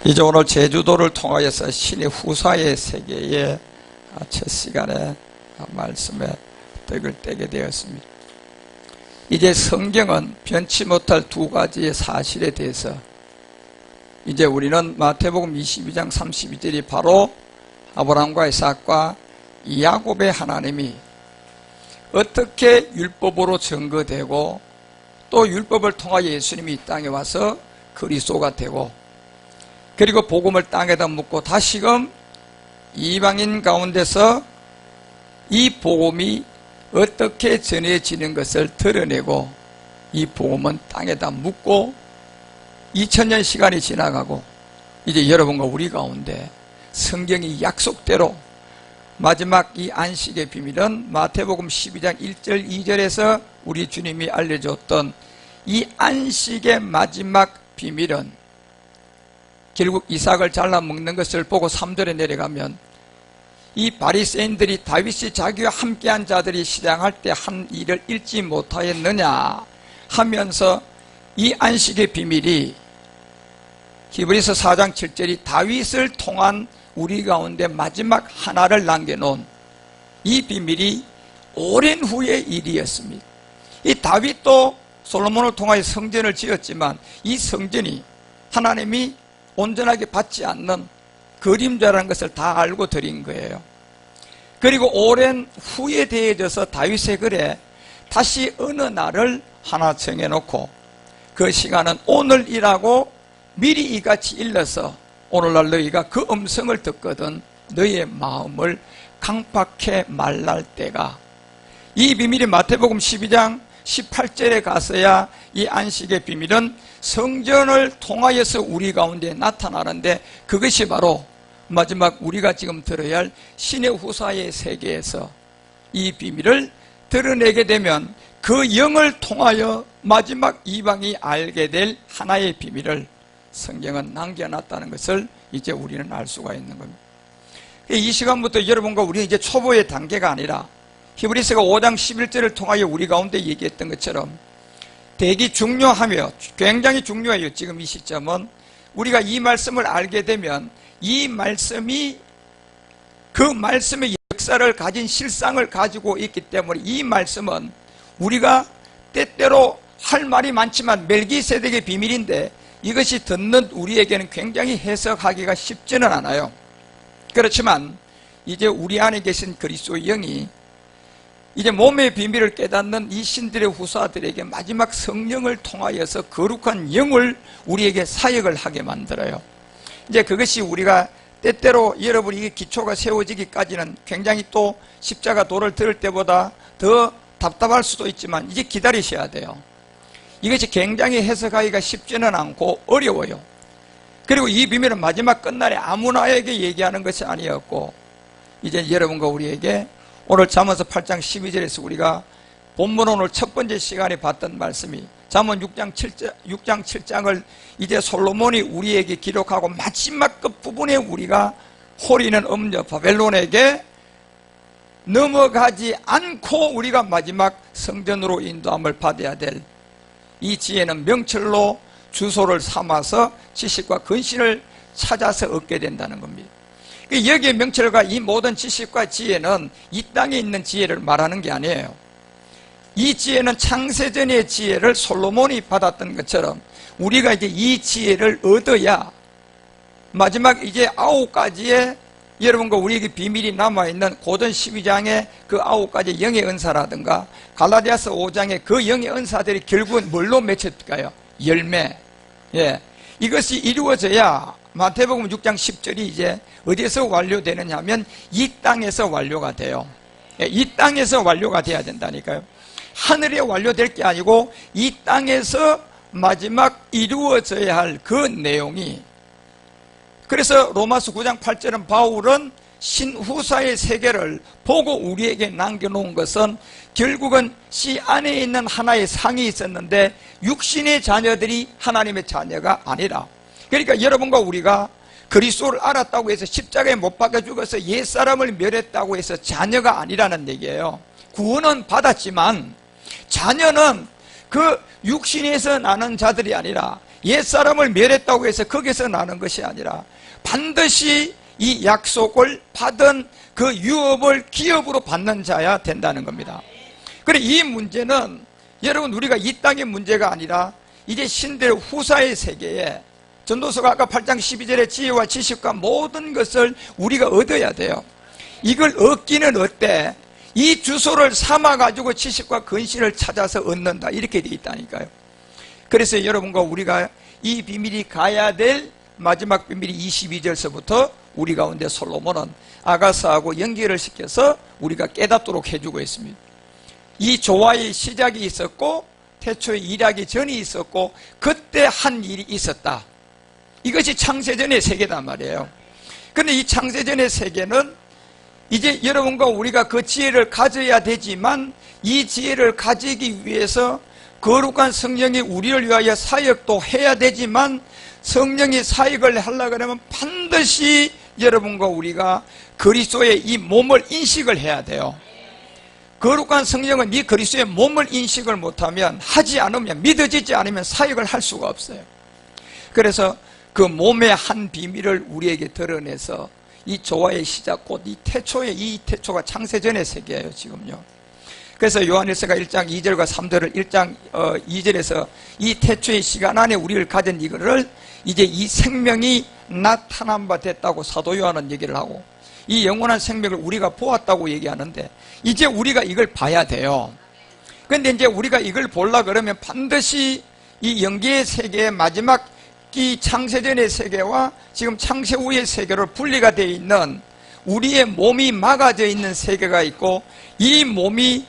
이제 오늘 제주도를 통하여서 신의 후사의 세계의 첫 시간에 말씀에 덕을 떼게 되었습니다. 이제 성경은 변치 못할 두 가지의 사실에 대해서 이제 우리는 마태복음 22장 32절이 바로 아브라함과 이삭과 야곱의 하나님이 어떻게 율법으로 증거되고 또 율법을 통하여 예수님이 이 땅에 와서 그리스도가 되고 그리고 복음을 땅에다 묻고 다시금 이방인 가운데서 이 복음이 어떻게 전해지는 것을 드러내고 이 복음은 땅에다 묻고 2000년 시간이 지나가고 이제 여러분과 우리 가운데 성경이 약속대로 마지막 이 안식의 비밀은 마태복음 12장 1절 2절에서 우리 주님이 알려줬던 이 안식의 마지막 비밀은 결국 이삭을 잘라 먹는 것을 보고 3절에 내려가면 이 바리새인들이 다윗이 자기와 함께한 자들이 시장할 때 한 일을 읽지 못하였느냐 하면서 이 안식의 비밀이 히브리서 4장 7절이 다윗을 통한 우리 가운데 마지막 하나를 남겨놓은 이 비밀이 오랜 후의 일이었습니다. 이 다윗도 솔로몬을 통하여 성전을 지었지만 이 성전이 하나님이 온전하게 받지 않는 그림자라는 것을 다 알고 드린 거예요. 그리고 오랜 후에 대해져서 다윗의 글에 다시 어느 날을 하나 정해놓고 그 시간은 오늘이라고 미리 이같이 일러서 오늘날 너희가 그 음성을 듣거든 너희의 마음을 강팍해 말랄 때가 이 비밀이 마태복음 12장 18절에 가서야 이 안식의 비밀은 성전을 통하여서 우리 가운데 나타나는데 그것이 바로 마지막 우리가 지금 들어야 할 신의 후사의 세계에서 이 비밀을 드러내게 되면 그 영을 통하여 마지막 이방이 알게 될 하나의 비밀을 성경은 남겨놨다는 것을 이제 우리는 알 수가 있는 겁니다. 이 시간부터 여러분과 우리는 이제 초보의 단계가 아니라 히브리서가 5장 11절을 통하여 우리 가운데 얘기했던 것처럼 되게 중요하며 굉장히 중요해요. 지금 이 시점은 우리가 이 말씀을 알게 되면 이 말씀이 그 말씀의 역사를 가진 실상을 가지고 있기 때문에 이 말씀은 우리가 때때로 할 말이 많지만 멜기세덱의 비밀인데 이것이 듣는 우리에게는 굉장히 해석하기가 쉽지는 않아요. 그렇지만 이제 우리 안에 계신 그리스도의 영이 이제 몸의 비밀을 깨닫는 이 신들의 후사들에게 마지막 성령을 통하여서 거룩한 영을 우리에게 사역을 하게 만들어요. 이제 그것이 우리가 때때로 여러분이 이 기초가 세워지기까지는 굉장히 또 십자가 도를 들을 때보다 더 답답할 수도 있지만 이제 기다리셔야 돼요. 이것이 굉장히 해석하기가 쉽지는 않고 어려워요. 그리고 이 비밀은 마지막 끝날에 아무나에게 얘기하는 것이 아니었고 이제 여러분과 우리에게 오늘 잠언서 8장 12절에서 우리가 본문 오늘 첫 번째 시간에 봤던 말씀이 잠언 6장 7장을 이제 솔로몬이 우리에게 기록하고 마지막 끝부분에 우리가 호리는 음녀 바벨론에게 넘어가지 않고 우리가 마지막 성전으로 인도함을 받아야 될 이 지혜는 명철로 주소를 삼아서 지식과 근신을 찾아서 얻게 된다는 겁니다. 여기에 명철과 이 모든 지식과 지혜는 이 땅에 있는 지혜를 말하는 게 아니에요. 이 지혜는 창세전의 지혜를 솔로몬이 받았던 것처럼 우리가 이제 이 지혜를 얻어야 마지막 이제 9가지의 여러분과 우리에게 비밀이 남아있는 고전 12장의 그 9가지 영의 은사라든가 갈라디아서 5장의 그 영의 은사들이 결국은 뭘로 맺힐까요? 열매. 예. 이것이 이루어져야 마태복음 6장 10절이 이제 어디에서 완료되느냐 하면 이 땅에서 완료가 돼요. 예, 이 땅에서 완료가 돼야 된다니까요. 하늘에 완료될 게 아니고 이 땅에서 마지막 이루어져야 할 그 내용이 그래서 로마서 9장 8절은 바울은 신후사의 세계를 보고 우리에게 남겨놓은 것은 결국은 씨 안에 있는 하나의 상이 있었는데 육신의 자녀들이 하나님의 자녀가 아니라 그러니까 여러분과 우리가 그리스도를 알았다고 해서 십자가에 못 박혀 죽어서 옛사람을 멸했다고 해서 자녀가 아니라는 얘기예요. 구원은 받았지만 자녀는 그 육신에서 나는 자들이 아니라 옛사람을 멸했다고 해서 거기서 나는 것이 아니라 반드시 이 약속을 받은 그 유업을 기업으로 받는 자야 된다는 겁니다. 그래, 이 문제는 여러분 우리가 이 땅의 문제가 아니라 이제 신들의 후사의 세계에 전도서가 아까 8장 12절에 지혜와 지식과 모든 것을 우리가 얻어야 돼요. 이걸 얻기는 어때? 이 주소를 삼아가지고 지식과 근신을 찾아서 얻는다, 이렇게 되어 있다니까요. 그래서 여러분과 우리가 이 비밀이 가야 될 마지막 비밀이 22절서부터 우리 가운데 솔로몬은 아가스하고 연결을 시켜서 우리가 깨닫도록 해주고 있습니다. 이 조화의 시작이 있었고 태초에 일하기 전이 있었고 그때 한 일이 있었다. 이것이 창세전의 세계단 말이에요. 그런데 이 창세전의 세계는 이제 여러분과 우리가 그 지혜를 가져야 되지만 이 지혜를 가지기 위해서 거룩한 성령이 우리를 위하여 사역도 해야 되지만 성령이 사역을 하려고 하면 반드시 여러분과 우리가 그리스도의 이 몸을 인식을 해야 돼요. 거룩한 성령은 이 그리스도의 몸을 인식을 못하면, 하지 않으면, 믿어지지 않으면 사역을 할 수가 없어요. 그래서 그 몸의 한 비밀을 우리에게 드러내서 이 조화의 시작, 곧 이 태초의, 이 태초가 창세전의 세계예요, 지금요. 그래서 요한일서가 1장 2절과 3절을 1장 2절에서 이 태초의 시간 안에 우리를 가진 이거를 이제 이 생명이 나타난 바 됐다고 사도 요한은 얘기를 하고, 이 영원한 생명을 우리가 보았다고 얘기하는데 이제 우리가 이걸 봐야 돼요. 그런데 이제 우리가 이걸 보려고 그러면 반드시 이 영계의 세계의 마지막 이 창세전의 세계와 지금 창세 후의 세계로 분리가 되어 있는 우리의 몸이 막아져 있는 세계가 있고, 이 몸이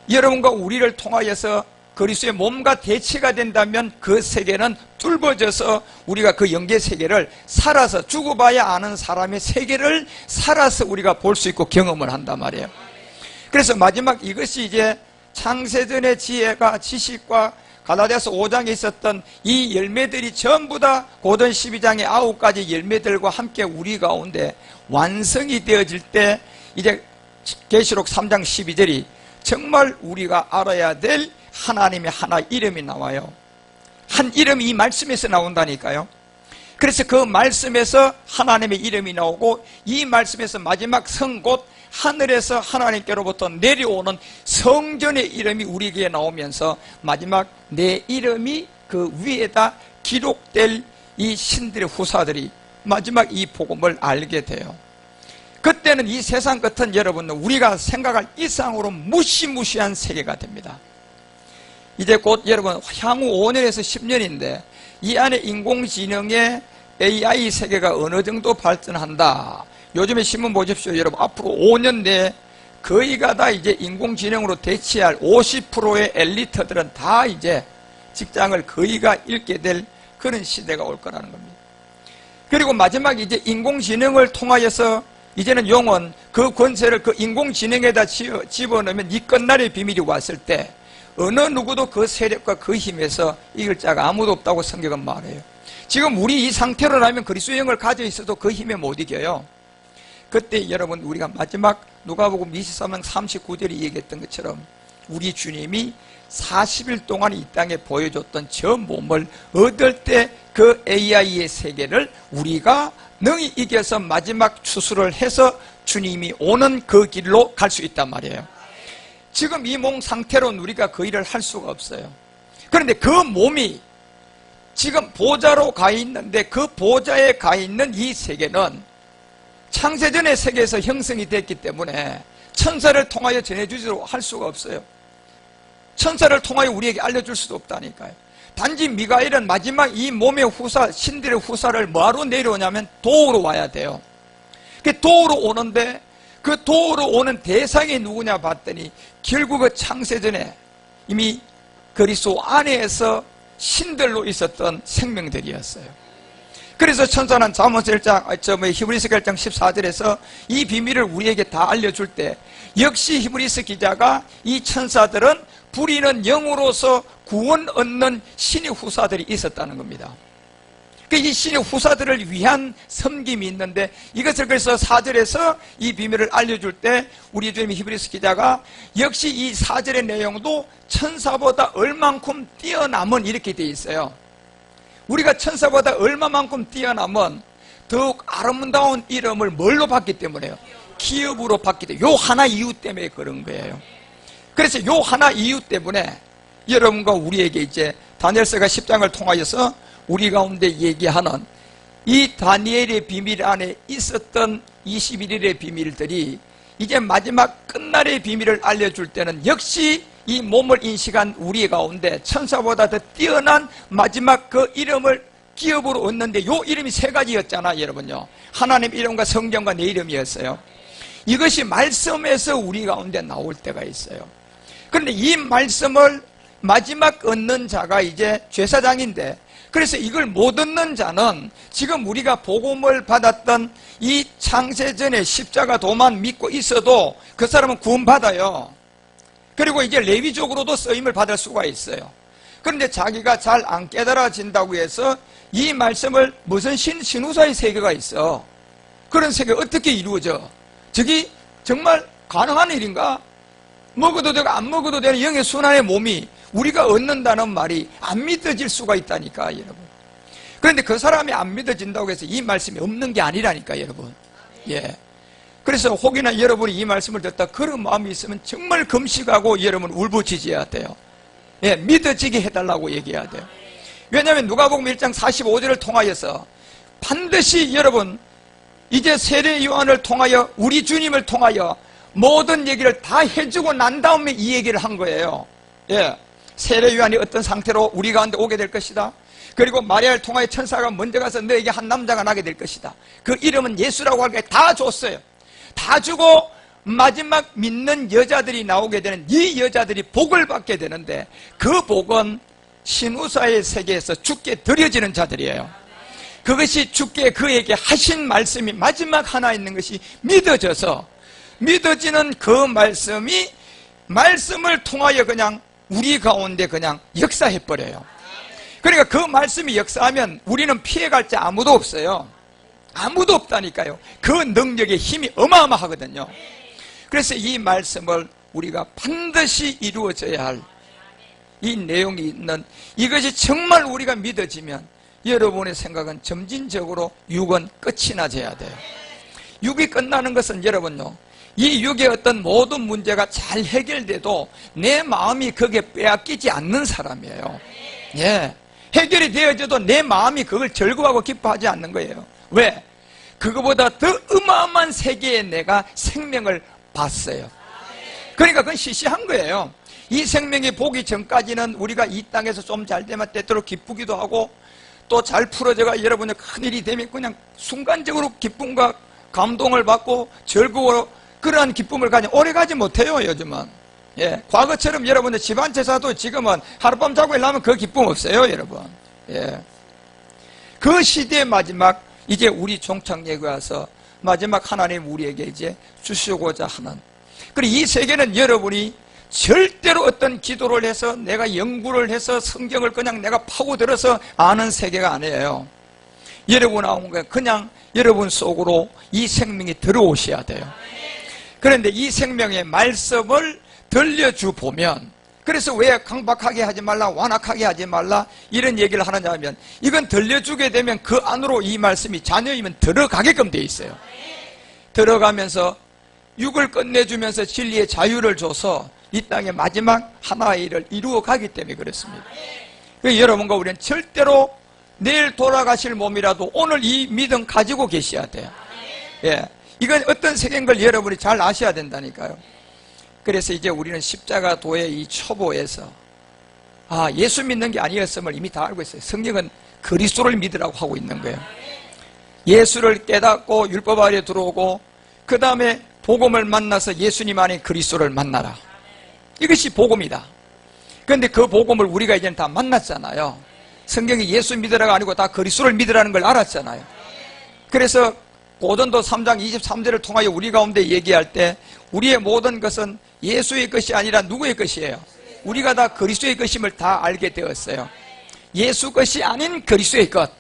여러분과 우리를 통하여서 그리스도의 몸과 대치가 된다면 그 세계는 뚫어져서 우리가 그 영계 세계를 살아서, 죽어봐야 아는 사람의 세계를 살아서 우리가 볼 수 있고 경험을 한단 말이에요. 그래서 마지막 이것이 이제 창세전의 지혜가, 지식과 갈라디아서 5장에 있었던 이 열매들이 전부 다 고전 12장의 9가지 열매들과 함께 우리 가운데 완성이 되어질 때 이제 계시록 3장 12절이 정말 우리가 알아야 될 하나님의 하나 이름이 나와요. 한 이름이 이 말씀에서 나온다니까요. 그래서 그 말씀에서 하나님의 이름이 나오고, 이 말씀에서 마지막 성 곧 하늘에서 하나님께로부터 내려오는 성전의 이름이 우리에게 나오면서 마지막 내 이름이 그 위에다 기록될 이 신들의 후사들이 마지막 이 복음을 알게 돼요. 그때는 이 세상 같은 여러분은 우리가 생각할 이상으로 무시무시한 세계가 됩니다. 이제 곧 여러분 향후 5년에서 10년인데 이 안에 인공지능의 AI 세계가 어느 정도 발전한다. 요즘에 신문 보십시오. 여러분 앞으로 5년 내에 거의가 다 이제 인공지능으로 대체할 50%의 엘리트들은 다 이제 직장을 거의가 잃게 될 그런 시대가 올 거라는 겁니다. 그리고 마지막 이제 인공지능을 통하여서 이제는 용은 그 권세를 그 인공지능에다 집어넣으면 이 끝날의 비밀이 왔을 때 어느 누구도 그 세력과 그 힘에서 이길 자가 아무도 없다고 성경은 말해요. 지금 우리 이 상태로라면 그리스도의 영을 가져 있어도 그 힘에 못 이겨요. 그때 여러분 우리가 마지막 누가복음 23장 39절이 얘기했던 것처럼 우리 주님이 40일 동안 이 땅에 보여줬던 저 몸을 얻을 때 그 AI의 세계를 우리가 능히 이겨서 마지막 추수를 해서 주님이 오는 그 길로 갈 수 있단 말이에요. 지금 이 몸 상태로는 우리가 그 일을 할 수가 없어요. 그런데 그 몸이 지금 보좌로 가 있는데 그 보좌에 가 있는 이 세계는 창세전의 세계에서 형성이 됐기 때문에 천사를 통하여 전해주지도 할 수가 없어요. 천사를 통하여 우리에게 알려줄 수도 없다니까요. 단지 미가엘은 마지막 이 몸의 후사, 신들의 후사를 뭐하러 내려오냐면 도우러 와야 돼요. 그 도우러 오는데 그 도우러 오는 대상이 누구냐 봤더니 결국 그 창세전에 이미 그리스도 안에서 신들로 있었던 생명들이었어요. 그래서 천사는 잠언서 1장, 히브리서 1장 14절에서 이 비밀을 우리에게 다 알려줄 때 역시 히브리서 기자가 이 천사들은 부리는 영으로서 구원 얻는 신의 후사들이 있었다는 겁니다. 이 신의 후사들을 위한 섬김이 있는데 이것을 그래서 4절에서 이 비밀을 알려줄 때 우리 주님 히브리서 기자가 역시 이 4절의 내용도 천사보다 얼만큼 뛰어남은 이렇게 돼 있어요. 우리가 천사보다 얼마만큼 뛰어나면 더욱 아름다운 이름을 뭘로 받기 때문에요? 기업으로 받기 때문에, 요 하나 이유 때문에 그런 거예요. 그래서 요 하나 이유 때문에 여러분과 우리에게 이제 다니엘서가 10장을 통하여서 우리 가운데 얘기하는 이 다니엘의 비밀 안에 있었던 21일의 비밀들이 이제 마지막 끝날의 비밀을 알려줄 때는 역시 이 몸을 인식한 우리 가운데 천사보다 더 뛰어난 마지막 그 이름을 기업으로 얻는데, 요 이름이 세 가지였잖아 여러분요. 하나님 이름과 성경과 내 이름이었어요. 이것이 말씀에서 우리 가운데 나올 때가 있어요. 그런데 이 말씀을 마지막 얻는 자가 이제 제사장인데, 그래서 이걸 못 얻는 자는 지금 우리가 복음을 받았던 이 창세전에 십자가 도만 믿고 있어도 그 사람은 구원받아요. 그리고 이제 레위족으로도 쓰임을 받을 수가 있어요. 그런데 자기가 잘 안 깨달아진다고 해서 이 말씀을 무슨 신우사의 세계가 있어. 그런 세계가 어떻게 이루어져? 저기 정말 가능한 일인가? 먹어도 되고 안 먹어도 되는 영의 순환의 몸이 우리가 얻는다는 말이 안 믿어질 수가 있다니까 여러분. 그런데 그 사람이 안 믿어진다고 해서 이 말씀이 없는 게 아니라니까 여러분. 예. 그래서 혹이나 여러분이 이 말씀을 듣다 그런 마음이 있으면 정말 금식하고 여러분 울부짖어야 돼요. 예, 믿어지게 해달라고 얘기해야 돼요. 왜냐하면 누가복음 1장 45절을 통하여서 반드시 여러분 이제 세례 요한을 통하여 우리 주님을 통하여 모든 얘기를 다 해주고 난 다음에 이 얘기를 한 거예요. 예, 세례 요한이 어떤 상태로 우리 가운데 오게 될 것이다. 그리고 마리아를 통하여 천사가 먼저 가서 너에게 한 남자가 나게 될 것이다. 그 이름은 예수라고 할 게 다 줬어요. 다 주고 마지막 믿는 여자들이 나오게 되는, 이 여자들이 복을 받게 되는데 그 복은 신우사의 세계에서 주께 드려지는 자들이에요. 그것이 주께 그에게 하신 말씀이 마지막 하나 있는 것이 믿어져서, 믿어지는 그 말씀이 말씀을 통하여 그냥 우리 가운데 그냥 역사해버려요. 그러니까 그 말씀이 역사하면 우리는 피해갈 자 아무도 없어요. 아무도 없다니까요. 그 능력의 힘이 어마어마하거든요. 그래서 이 말씀을 우리가 반드시 이루어져야 할 이 내용이 있는, 이것이 정말 우리가 믿어지면 여러분의 생각은 점진적으로 육은 끝이 나져야 돼요. 육이 끝나는 것은 여러분요, 이 육의 어떤 모든 문제가 잘 해결돼도 내 마음이 거기에 빼앗기지 않는 사람이에요. 예, 해결이 되어져도 내 마음이 그걸 즐거워하고 기뻐하지 않는 거예요. 왜? 그거보다 더 어마어마한 세계에 내가 생명을 봤어요. 그러니까 그건 시시한 거예요. 이 생명이 보기 전까지는 우리가 이 땅에서 좀 잘 되면 때때로 기쁘기도 하고 또 잘 풀어져가 여러분의 큰일이 되면 그냥 순간적으로 기쁨과 감동을 받고 즐거워, 그러한 기쁨을 가지면 오래 가지 못해요 요즘은. 예, 과거처럼 여러분의 집안 제사도 지금은 하룻밤 자고 일어나면 그 기쁨 없어요 여러분. 예, 그 시대의 마지막, 이제 우리 종착역에 와서 마지막 하나님 우리에게 이제 주시고자 하는, 그리고 이 세계는 여러분이 절대로 어떤 기도를 해서 내가 연구를 해서 성경을 그냥 내가 파고들어서 아는 세계가 아니에요. 여러분 나온 거야. 그냥 여러분 속으로 이 생명이 들어오셔야 돼요. 그런데 이 생명의 말씀을 들려주 보면, 그래서 왜 강박하게 하지 말라, 완악하게 하지 말라 이런 얘기를 하느냐 하면, 이건 들려주게 되면 그 안으로 이 말씀이 자녀이면 들어가게끔 돼 있어요. 들어가면서 육을 끝내주면서 진리의 자유를 줘서 이 땅의 마지막 하나의 일을 이루어 가기 때문에 그렇습니다. 그래서 여러분과 우리는 절대로 내일 돌아가실 몸이라도 오늘 이 믿음 가지고 계셔야 돼요. 예, 이건 어떤 세계인 걸 여러분이 잘 아셔야 된다니까요. 그래서 이제 우리는 십자가도의 이 초보에서 예수 믿는 게 아니었음을 이미 다 알고 있어요. 성경은 그리스도를 믿으라고 하고 있는 거예요. 예수를 깨닫고 율법 아래 들어오고 그 다음에 복음을 만나서 예수님 안에 그리스도를 만나라. 이것이 복음이다. 그런데 그 복음을 우리가 이제는 다 만났잖아요. 성경이 예수 믿으라가 아니고 다 그리스도를 믿으라는 걸 알았잖아요. 그래서 고전도 3장 23절을 통하여 우리 가운데 얘기할 때 우리의 모든 것은 예수의 것이 아니라 누구의 것이에요? 우리가 다 그리스도의 것임을 다 알게 되었어요. 예수 것이 아닌 그리스도의 것.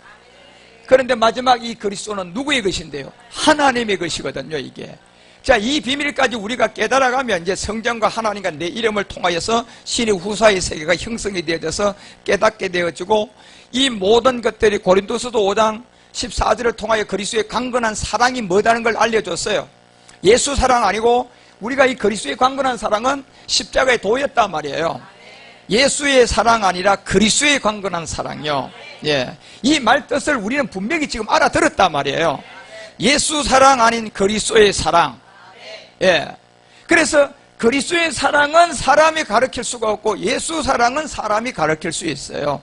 그런데 마지막 이 그리스도는 누구의 것인데요? 하나님의 것이거든요, 이게. 자, 이 비밀까지 우리가 깨달아가면 이제 성경과 하나님과 내 이름을 통하여서 신의 후사의 세계가 형성이 되어져서 깨닫게 되어지고, 이 모든 것들이 고린도서도 5장 14절을 통하여 그리스도의 강건한 사랑이 뭐다는 걸 알려줬어요. 예수 사랑 아니고 우리가 이 그리스도의 강건한 사랑은 십자가의 도였단 말이에요. 예수의 사랑 아니라 그리스도의 강건한 사랑이요. 예. 이 말 뜻을 우리는 분명히 지금 알아들었단 말이에요. 예수 사랑 아닌 그리스도의 사랑. 예. 그래서 그리스도의 사랑은 사람이 가르칠 수가 없고 예수 사랑은 사람이 가르칠 수 있어요.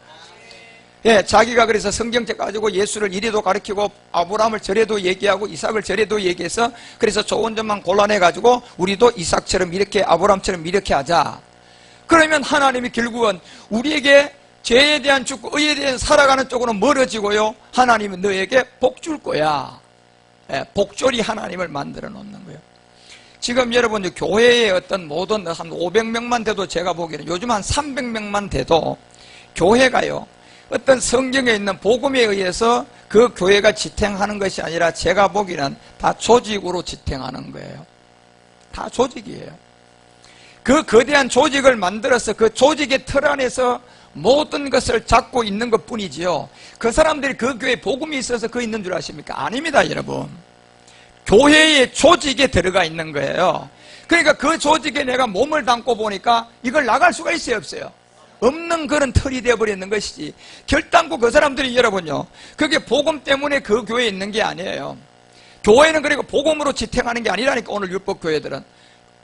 예, 자기가 그래서 성경책 가지고 예수를 이래도 가르치고 아브라함을 저래도 얘기하고 이삭을 저래도 얘기해서 그래서 좋은 점만 골라내 가지고 우리도 이삭처럼 이렇게 아브라함처럼 이렇게 하자. 그러면 하나님이 결국은 우리에게 죄에 대한 죽고 의에 대한 살아가는 쪽으로 멀어지고요, 하나님은 너에게 복 줄 거야. 예, 복조리 하나님을 만들어 놓는 거예요. 지금 여러분 교회에 어떤 모든 한 500명만 돼도 제가 보기에는 요즘 한 300명만 돼도 교회가요 어떤 성경에 있는 복음에 의해서 그 교회가 지탱하는 것이 아니라 제가 보기에는 다 조직으로 지탱하는 거예요. 다 조직이에요. 그 거대한 조직을 만들어서 그 조직의 틀 안에서 모든 것을 잡고 있는 것 뿐이지요. 그 사람들이 그 교회에 복음이 있어서 그 있는 줄 아십니까? 아닙니다, 여러분. 교회의 조직에 들어가 있는 거예요. 그러니까 그 조직에 내가 몸을 담고 보니까 이걸 나갈 수가 있어요, 없어요? 없는 그런 틀이 되어버리는 것이지. 결단코 그 사람들이 여러분요, 그게 복음 때문에 그 교회에 있는 게 아니에요. 교회는 그리고 복음으로 지탱하는 게 아니라니까. 오늘 율법교회들은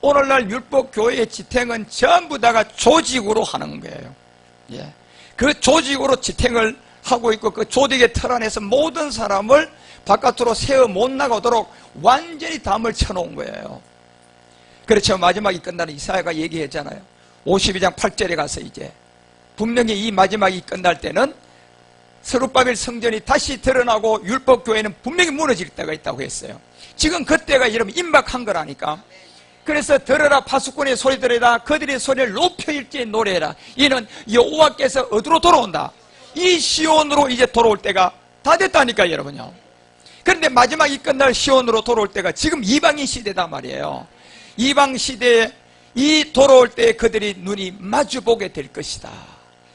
오늘날 율법교회의 지탱은 전부 다가 조직으로 하는 거예요. 예. 그 조직으로 지탱을 하고 있고 그 조직의 틀 안에서 모든 사람을 바깥으로 세워 못 나가도록 완전히 담을 쳐놓은 거예요. 그렇죠. 마지막이 끝나는 이사야가 얘기했잖아요. 52장 8절에 가서 이제 분명히 이 마지막이 끝날 때는 스룹바벨 성전이 다시 드러나고 율법교회는 분명히 무너질 때가 있다고 했어요. 지금 그때가 여러분 임박한 거라니까. 그래서 들으라 파수꾼의 소리 들으라 그들의 소리를 높여 일제히 노래해라. 이는 여호와께서 어디로 돌아온다? 이 시온으로 이제 돌아올 때가 다 됐다니까 여러분요. 그런데 마지막이 끝날 시온으로 돌아올 때가 지금 이방인 시대다 말이에요. 이방 시대에 이 돌아올 때 그들이 눈이 마주보게 될 것이다.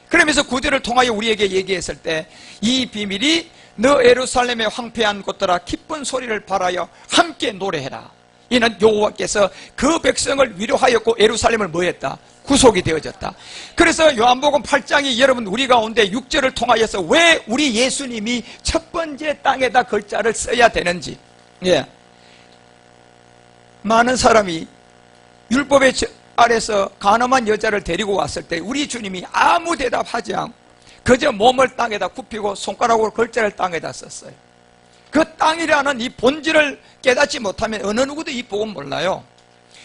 그러면서 구절을 통하여 우리에게 얘기했을 때 이 비밀이 너 예루살렘의 황폐한 곳들아 기쁜 소리를 발하여 함께 노래해라. 이는 여호와께서 그 백성을 위로하였고 예루살렘을 뭐했다? 구속이 되어졌다. 그래서 요한복음 8장이 여러분 우리 가운데 6절을 통하여서 왜 우리 예수님이 첫 번째 땅에다 글자를 써야 되는지. 예. 많은 사람이 율법의 아래서 가늠한 여자를 데리고 왔을 때 우리 주님이 아무 대답하지 않고 그저 몸을 땅에다 굽히고 손가락으로 글자를 땅에다 썼어요. 그 땅이라는 이 본질을 깨닫지 못하면 어느 누구도 이 복음 몰라요.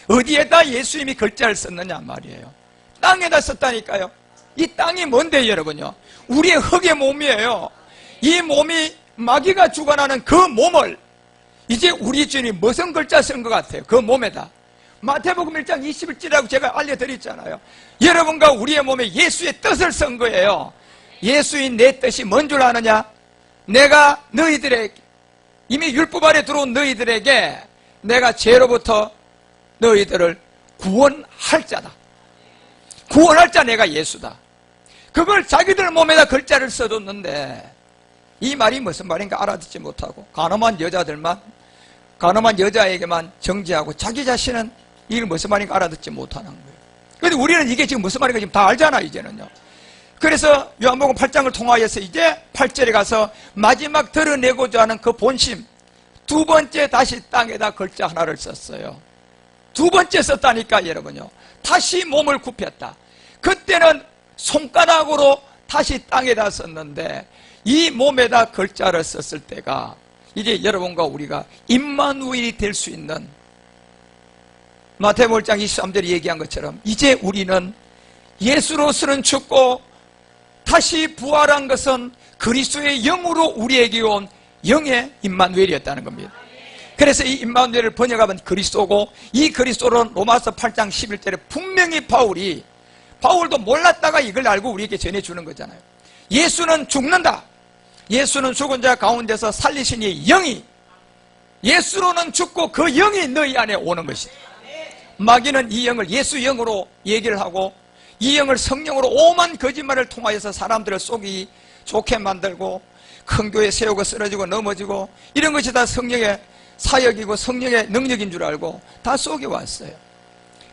어디에다 예수님이 글자를 썼느냐 말이에요. 땅에다 썼다니까요. 이 땅이 뭔데 여러분요? 우리의 흙의 몸이에요. 이 몸이 마귀가 주관하는 그 몸을 이제 우리 주님이 무슨 글자 쓴 것 같아요? 그 몸에다. 마태복음 1장 21절이라고 제가 알려드렸잖아요. 여러분과 우리의 몸에 예수의 뜻을 쓴 거예요. 예수인 내 뜻이 뭔 줄 아느냐? 내가 너희들에게 이미 율법 아래 들어온 너희들에게 내가 죄로부터 너희들을 구원할 자다. 구원할 자 내가 예수다. 그걸 자기들 몸에다 글자를 써뒀는데 이 말이 무슨 말인가 알아듣지 못하고 가늠한 여자에게만 정죄하고 자기 자신은 이게 무슨 말인가 알아듣지 못하는 거예요. 그런데 우리는 이게 지금 무슨 말인가 지금 다 알잖아 이제는요. 그래서 요한복음 8장을 통하여서 이제 8절에 가서 마지막 드러내고자 하는 그 본심 두 번째 다시 땅에다 글자 하나를 썼어요. 두 번째 썼다니까 여러분요. 다시 몸을 굽혔다. 그때는 손가락으로 다시 땅에다 썼는데 이 몸에다 글자를 썼을 때가 이제 여러분과 우리가 임마누엘이 될 수 있는 마태복음 1장 23절에 얘기한 것처럼 이제 우리는 예수로서는 죽고 다시 부활한 것은 그리스도의 영으로 우리에게 온 영의 임마누엘이었다는 겁니다. 그래서 이 임마누엘을 번역하면 그리스도고 이 그리스도는 로마서 8장 11절에 분명히 바울도 몰랐다가 이걸 알고 우리에게 전해주는 거잖아요. 예수는 죽는다. 예수는 죽은 자 가운데서 살리시니 영이 예수로는 죽고 그 영이 너희 안에 오는 것이다. 마귀는 이 영을 예수 영으로 얘기를 하고 이 영을 성령으로 오만 거짓말을 통하여서 사람들을 속이 좋게 만들고 큰 교회 세우고 쓰러지고 넘어지고 이런 것이 다 성령의 사역이고 성령의 능력인 줄 알고 다 속여왔어요.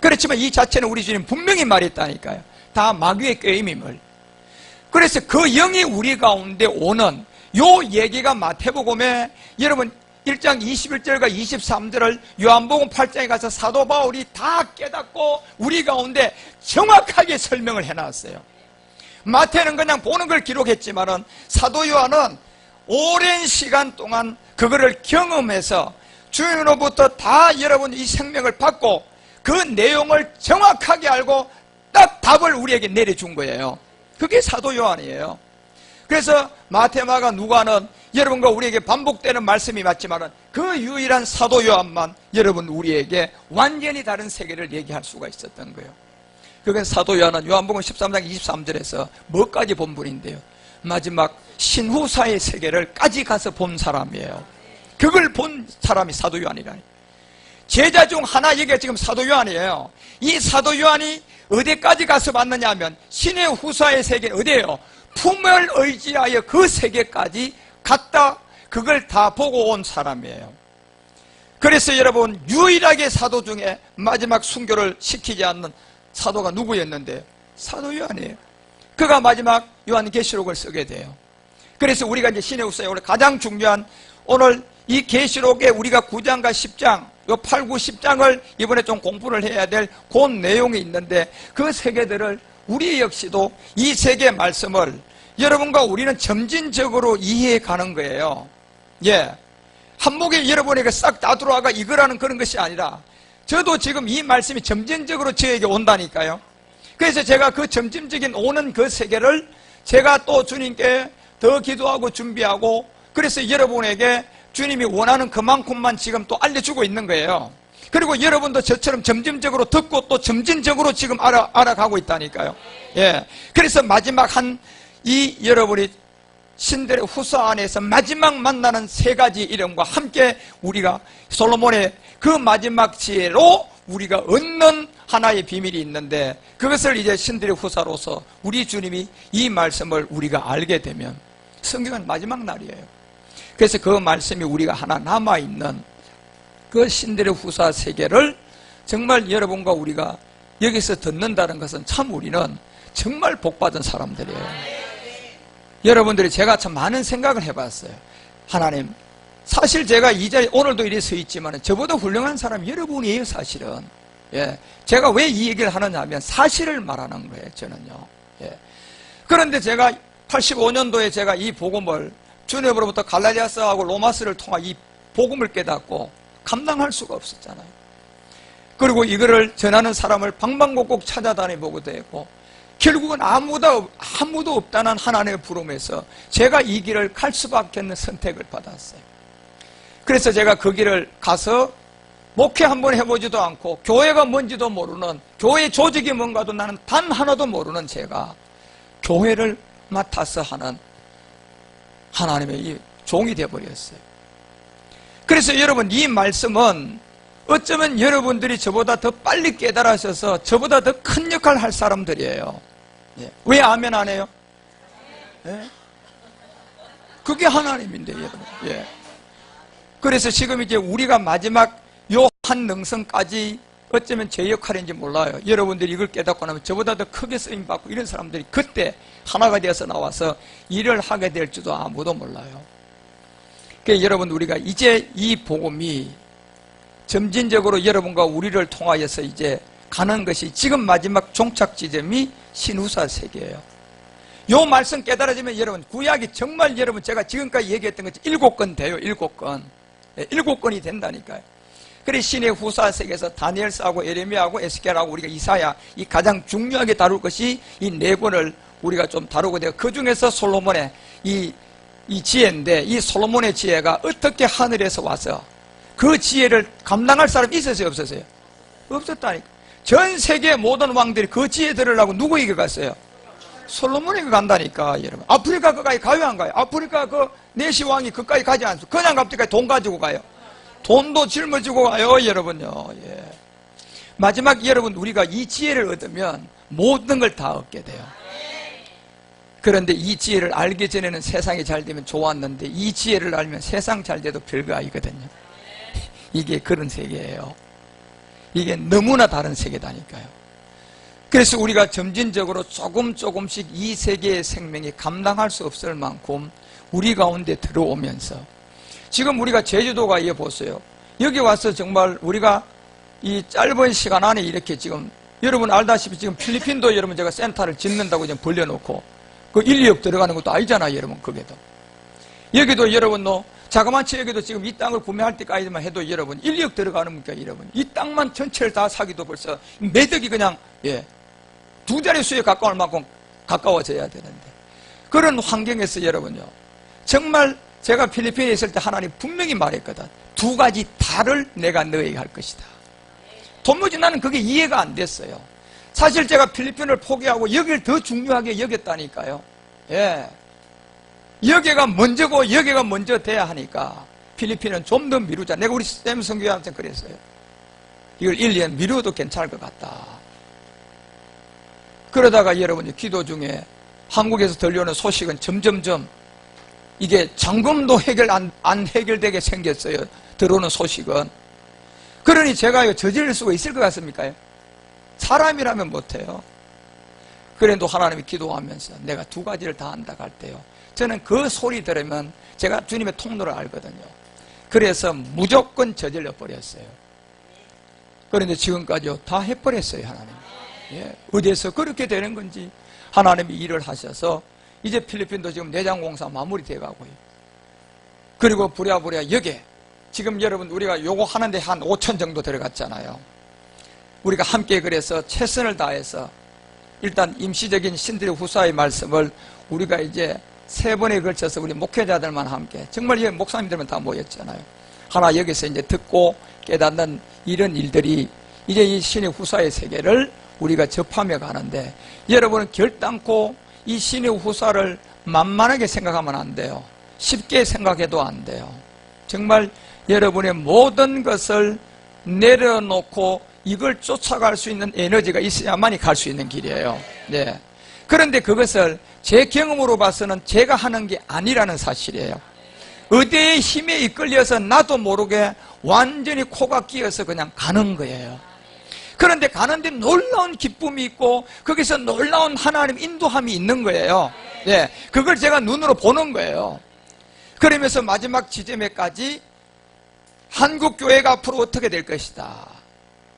그렇지만 이 자체는 우리 주님 분명히 말했다니까요. 다 마귀의 꾀임임을. 그래서 그 영이 우리 가운데 오는 요 얘기가 마태복음에 여러분 1장 21절과 23절을 요한복음 8장에 가서 사도 바울이 다 깨닫고 우리 가운데 정확하게 설명을 해놨어요. 마태는 그냥 보는 걸 기록했지만은 사도 요한은 오랜 시간 동안 그거를 경험해서 주님으로부터 다 여러분 이 생명을 받고 그 내용을 정확하게 알고 딱 답을 우리에게 내려준 거예요. 그게 사도 요한이에요. 그래서 마태마가 누가는 여러분과 우리에게 반복되는 말씀이 맞지만 그 유일한 사도 요한만 여러분 우리에게 완전히 다른 세계를 얘기할 수가 있었던 거예요. 그건 사도 요한은 요한복음 13장 23절에서 뭐까지 본 분인데요. 마지막 신후사의 세계를 까지 가서 본 사람이에요. 그걸 본 사람이 사도 요한이라니. 제자 중 하나 얘기가 지금 사도 요한이에요. 이 사도 요한이 어디까지 가서 봤느냐 하면 신의 후사의 세계 어디예요? 품을 의지하여 그 세계까지 갔다 그걸 다 보고 온 사람이에요. 그래서 여러분 유일하게 사도 중에 마지막 순교를 시키지 않는 사도가 누구였는데 사도 요한이에요. 그가 마지막 요한계시록을 쓰게 돼요. 그래서 우리가 이제 신의 후사에 오늘 가장 중요한 오늘 이 계시록에 우리가 9장과 10장 요 8, 9, 10장을 이번에 좀 공부를 해야 될 그 내용이 있는데 그 세계들을 우리 역시도 이 세계 말씀을 여러분과 우리는 점진적으로 이해해 가는 거예요. 예. 한목에 여러분에게 싹 다 들어와가 이거라는 그런 것이 아니라 저도 지금 이 말씀이 점진적으로 저에게 온다니까요. 그래서 제가 그 점진적인 오는 그 세계를 제가 또 주님께 더 기도하고 준비하고 그래서 여러분에게 주님이 원하는 그만큼만 지금 또 알려주고 있는 거예요. 그리고 여러분도 저처럼 점진적으로 듣고 또 점진적으로 지금 알아가고 있다니까요. 예. 그래서 마지막 이 여러분이 신들의 후사 안에서 마지막 만나는 세 가지 이름과 함께 우리가 솔로몬의 그 마지막 지혜로 우리가 얻는 하나의 비밀이 있는데 그것을 이제 신들의 후사로서 우리 주님이 이 말씀을 우리가 알게 되면 성경은 마지막 날이에요. 그래서 그 말씀이 우리가 하나 남아있는 그 신들의 후사 세계를 정말 여러분과 우리가 여기서 듣는다는 것은 참 우리는 정말 복받은 사람들이에요. 여러분들이 제가 참 많은 생각을 해봤어요. 하나님, 사실 제가 이 자리에 오늘도 이래 서 있지만 저보다 훌륭한 사람 여러분이에요, 사실은. 예. 제가 왜 이 얘기를 하느냐 하면 사실을 말하는 거예요, 저는요. 예. 그런데 제가 85년도에 제가 이 복음을 주님으로부터 갈라디아서하고 로마서를 통한 이 복음을 깨닫고 감당할 수가 없었잖아요. 그리고 이거를 전하는 사람을 방방곡곡 찾아다니보고 되고 결국은 아무도 없다는 하나님의 부름에서 제가 이 길을 갈 수밖에 없는 선택을 받았어요. 그래서 제가 그 길을 가서 목회 한번 해보지도 않고 교회가 뭔지도 모르는 교회 조직이 뭔가도 나는 단 하나도 모르는 제가 교회를 맡아서 하는 하나님의 이 종이 되어버렸어요. 그래서 여러분 이 말씀은 어쩌면 여러분들이 저보다 더 빨리 깨달으셔서 저보다 더 큰 역할을 할 사람들이에요. 예. 왜 아멘 안 해요? 예. 그게 하나님인데 여러분. 예. 그래서 지금 이제 우리가 마지막 요 한 능성까지 어쩌면 제 역할인지 몰라요. 여러분들이 이걸 깨닫고 나면 저보다 더 크게 쓰임받고 이런 사람들이 그때 하나가 되어서 나와서 일을 하게 될 줄도 아무도 몰라요. 그러니까 여러분 우리가 이제 이 복음이 점진적으로 여러분과 우리를 통하여서 이제 가는 것이 지금 마지막 종착 지점이 신후사 세계예요. 요 말씀 깨달아지면 여러분 구약이 정말 여러분 제가 지금까지 얘기했던 것이 7권 돼요. 7권. 7권이 된다니까요. 그래 신의 후사 세계에서 다니엘서하고 예레미야하고 에스겔하고 우리가 이사야 이 가장 중요하게 다룰 것이 이 4권을 우리가 좀 다루고 돼요. 그 중에서 솔로몬의 이 지혜인데 이 솔로몬의 지혜가 어떻게 하늘에서 와서 그 지혜를 감당할 사람이 있었어요, 없었어요? 없었다니까. 전 세계 모든 왕들이 그 지혜 들으려고 누구에게 갔어요? 솔로몬에게 간다니까, 여러분. 아프리카 그까지 가요, 안 가요? 아프리카 그 네시 왕이 그까지 가지 않습니다. 그냥 갑자기 돈 가지고 가요. 돈도 짊어지고 가요, 여러분요. 예. 마지막 여러분 우리가 이 지혜를 얻으면 모든 걸 다 얻게 돼요. 그런데 이 지혜를 알기 전에는 세상이 잘 되면 좋았는데 이 지혜를 알면 세상 잘 돼도 별거 아니거든요. 이게 그런 세계예요. 이게 너무나 다른 세계다니까요. 그래서 우리가 점진적으로 조금씩 이 세계의 생명이 감당할 수 없을 만큼 우리 가운데 들어오면서 지금 우리가 제주도가 이해 보세요. 여기 와서 정말 우리가 이 짧은 시간 안에 이렇게 지금 여러분 알다시피 지금 필리핀도 여러분 제가 센터를 짓는다고 지금 벌려놓고 그 1, 2억 들어가는 것도 아니잖아요, 여러분. 거기도 여기도 여러분 자그마치 여기도 지금 이 땅을 구매할 때까지만 해도 여러분 1, 2억 들어가는 겁니까, 여러분? 이 땅만 전체를 다 사기도 벌써 매덕이 그냥 두 자리 수에 가까울 만큼 가까워져야 되는데 그런 환경에서 여러분요 정말 제가 필리핀에 있을 때 하나님 분명히 말했거든. 두 가지 다를 내가 너에게 할 것이다. 도무지 나는 그게 이해가 안 됐어요. 사실 제가 필리핀을 포기하고 여기를 더 중요하게 여겼다니까요. 여기가 먼저고 여기가 먼저 돼야 하니까 필리핀은 좀 더 미루자. 내가 우리 쌤 성교회한테 그랬어요. 이걸 1년 미루어도 괜찮을 것 같다. 그러다가 여러분이 기도 중에 한국에서 들려오는 소식은 점점점 이게 잔금도 안 해결되게 생겼어요. 들어오는 소식은. 그러니 제가 이거 저지를 수가 있을 것 같습니까? 사람이라면 못해요. 그래도 하나님이 기도하면서 내가 두 가지를 다 한다고 할 때요. 저는 그 소리 들으면 제가 주님의 통로를 알거든요. 그래서 무조건 저질러 버렸어요. 그런데 지금까지요 다 해버렸어요, 하나님. 어디에서 그렇게 되는 건지 하나님이 일을 하셔서 이제 필리핀도 지금 내장공사 마무리돼 가고요. 그리고 부랴부랴 여기에 지금 여러분 우리가 요거 하는데 한 5천 정도 들어갔잖아요. 우리가 함께 그래서 최선을 다해서 일단 임시적인 신들의 후사의 말씀을 우리가 이제 3번에 걸쳐서 우리 목회자들만 함께 정말 여기 목사님들만 다 모였잖아요. 하나 여기서 이제 듣고 깨닫는 이런 일들이 이제 이 신의 후사의 세계를 우리가 접하며 가는데 여러분은 결단코 이 신의 후사를 만만하게 생각하면 안 돼요. 쉽게 생각해도 안 돼요. 정말 여러분의 모든 것을 내려놓고 이걸 쫓아갈 수 있는 에너지가 있어야만이 갈 수 있는 길이에요. 그런데 그것을 제 경험으로 봐서는 제가 하는 게 아니라는 사실이에요. 의대의 힘에 이끌려서 나도 모르게 완전히 코가 끼어서 그냥 가는 거예요. 그런데 가는데 놀라운 기쁨이 있고 거기서 놀라운 하나님 인도함이 있는 거예요. 그걸 제가 눈으로 보는 거예요. 그러면서 마지막 지점에까지 한국교회가 앞으로 어떻게 될 것이다.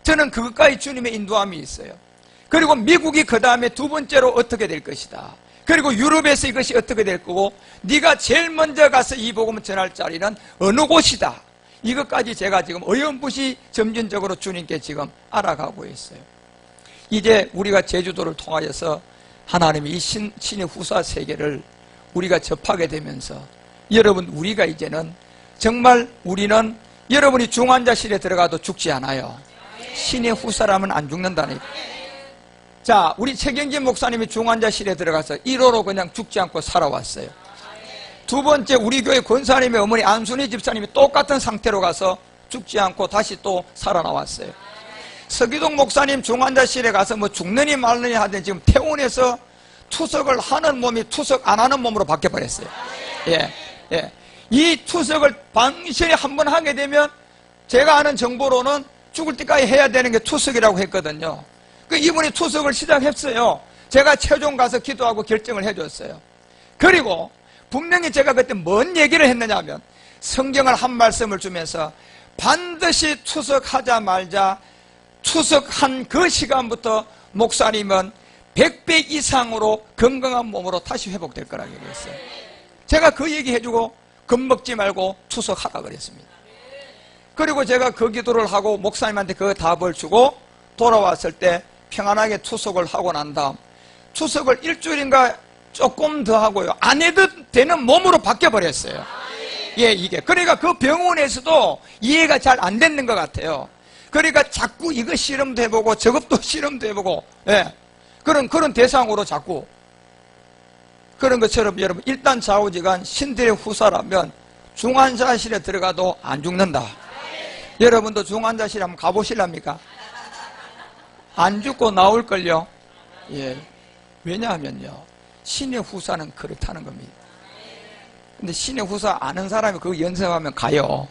저는 그것까지 주님의 인도함이 있어요. 그리고 미국이 그 다음에 두 번째로 어떻게 될 것이다. 그리고 유럽에서 이것이 어떻게 될 거고 네가 제일 먼저 가서 이 복음을 전할 자리는 어느 곳이다. 이것까지 제가 지금 어렴풋이 점진적으로 주님께 지금 알아가고 있어요. 이제 우리가 제주도를 통하여서 하나님이 이 신의 후사 세계를 우리가 접하게 되면서 여러분 우리가 이제는 정말 우리는 여러분이 중환자실에 들어가도 죽지 않아요. 신의 후사라면 안 죽는다니까. 자, 우리 최경진 목사님이 중환자실에 들어가서 1호로 그냥 죽지 않고 살아왔어요. 두 번째 우리 교회 권사님의 어머니 안순희 집사님이 똑같은 상태로 가서 죽지 않고 다시 또 살아나왔어요. 서기동 목사님 중환자실에 가서 뭐 죽느니 말느니 하더니 지금 퇴원해서 투석을 하는 몸이 투석 안 하는 몸으로 바뀌어버렸어요. 이 투석을 방신이 한번 하게 되면 제가 아는 정보로는 죽을 때까지 해야 되는 게 투석이라고 했거든요. 그 이분이 투석을 시작했어요. 제가 최종 가서 기도하고 결정을 해줬어요. 그리고 분명히 제가 그때 뭔 얘기를 했느냐 하면 성경을 한 말씀을 주면서 반드시 투석하자 말자 투석한 그 시간부터 목사님은 100배 이상으로 건강한 몸으로 다시 회복될 거라고 얘기했어요. 제가 그 얘기 해주고 겁먹지 말고 투석하라 그랬습니다. 그리고 제가 그 기도를 하고 목사님한테 그 답을 주고 돌아왔을 때 평안하게 투석을 하고 난 다음 투석을 일주일인가 조금 더 하고요. 안 해도 되는 몸으로 바뀌어버렸어요. 이게. 그러니까 그 병원에서도 이해가 잘 안 되는 것 같아요. 그러니까 자꾸 이거 실험도 해보고 저것도 실험도 해보고, 그런 대상으로 자꾸. 그런 것처럼 여러분, 일단 좌우지간 신들의 후사라면 중환자실에 들어가도 안 죽는다. 여러분도 중환자실에 한번 가보실랍니까? 안 죽고 나올걸요? 왜냐하면요. 신의 후사는 그렇다는 겁니다. 근데 신의 후사 아는 사람이 그거 연습하면 가요.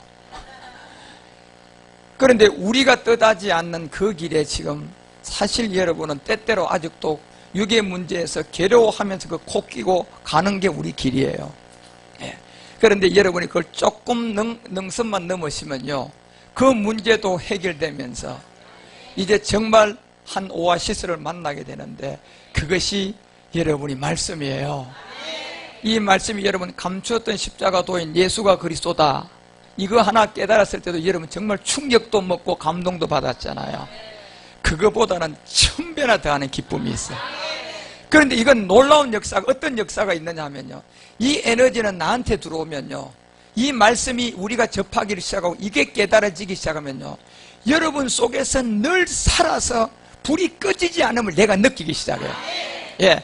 그런데 우리가 뜻하지 않는 그 길에 지금 사실 여러분은 때때로 아직도 육의 문제에서 괴로워하면서 그 코 끼고 가는 게 우리 길이에요. 예. 그런데 여러분이 그걸 조금 능선만 넘으시면요, 그 문제도 해결되면서 이제 정말 한 오아시스를 만나게 되는데, 그것이 여러분이 말씀이에요. 이 말씀이 여러분 감추었던 십자가도인 예수가 그리스도다, 이거 하나 깨달았을 때도 여러분 정말 충격도 먹고 감동도 받았잖아요. 그거보다는 1000배나 더하는 기쁨이 있어요. 그런데 이건 놀라운 역사가, 어떤 역사가 있느냐 하면요, 이 에너지는 나한테 들어오면요, 이 말씀이 우리가 접하기를 시작하고 이게 깨달아지기 시작하면요, 여러분 속에서 늘 살아서 불이 꺼지지 않음을 내가 느끼기 시작해요. 예,